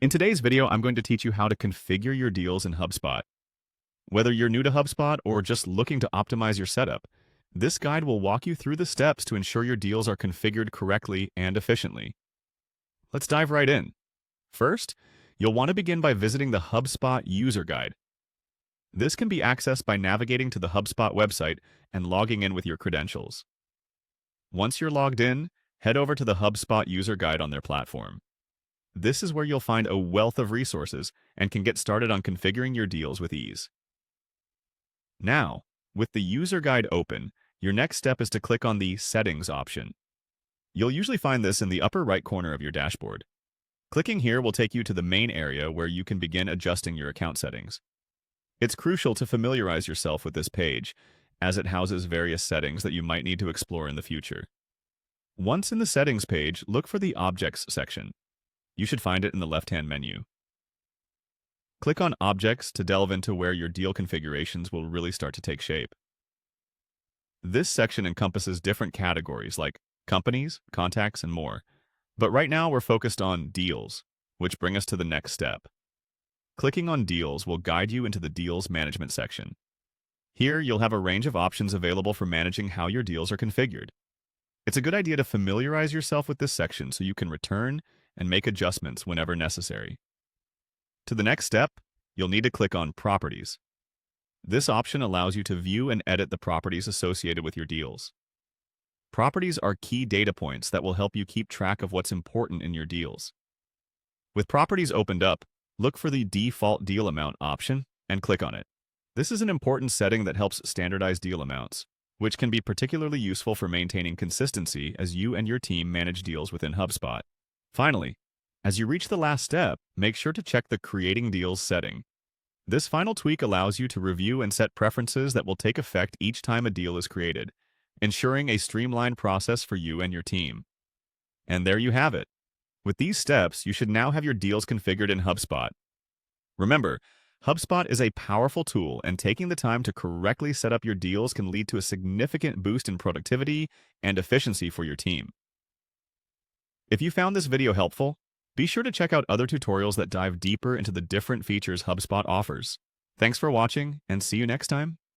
In today's video, I'm going to teach you how to configure your deals in HubSpot. Whether you're new to HubSpot or just looking to optimize your setup, this guide will walk you through the steps to ensure your deals are configured correctly and efficiently. Let's dive right in. First, you'll want to begin by visiting the HubSpot user guide. This can be accessed by navigating to the HubSpot website and logging in with your credentials. Once you're logged in, head over to the HubSpot user guide on their platform. This is where you'll find a wealth of resources and can get started on configuring your deals with ease. Now, with the user guide open, your next step is to click on the Settings option. You'll usually find this in the upper right corner of your dashboard. Clicking here will take you to the main area where you can begin adjusting your account settings. It's crucial to familiarize yourself with this page, as it houses various settings that you might need to explore in the future. Once in the Settings page, look for the Objects section. You should find it in the left-hand menu. Click on Objects to delve into where your deal configurations will really start to take shape. This section encompasses different categories like companies, contacts, and more. But right now we're focused on deals, which bring us to the next step. Clicking on Deals will guide you into the Deals Management section. Here you'll have a range of options available for managing how your deals are configured. It's a good idea to familiarize yourself with this section so you can return and make adjustments whenever necessary. To the next step, you'll need to click on Properties. This option allows you to view and edit the properties associated with your deals. Properties are key data points that will help you keep track of what's important in your deals. With Properties opened up, look for the Default Deal Amount option and click on it. This is an important setting that helps standardize deal amounts, which can be particularly useful for maintaining consistency as you and your team manage deals within HubSpot. Finally, as you reach the last step, make sure to check the Creating Deals setting. This final tweak allows you to review and set preferences that will take effect each time a deal is created, ensuring a streamlined process for you and your team. And there you have it. With these steps, you should now have your deals configured in HubSpot. Remember, HubSpot is a powerful tool, and taking the time to correctly set up your deals can lead to a significant boost in productivity and efficiency for your team. If you found this video helpful, be sure to check out other tutorials that dive deeper into the different features HubSpot offers. Thanks for watching, and see you next time.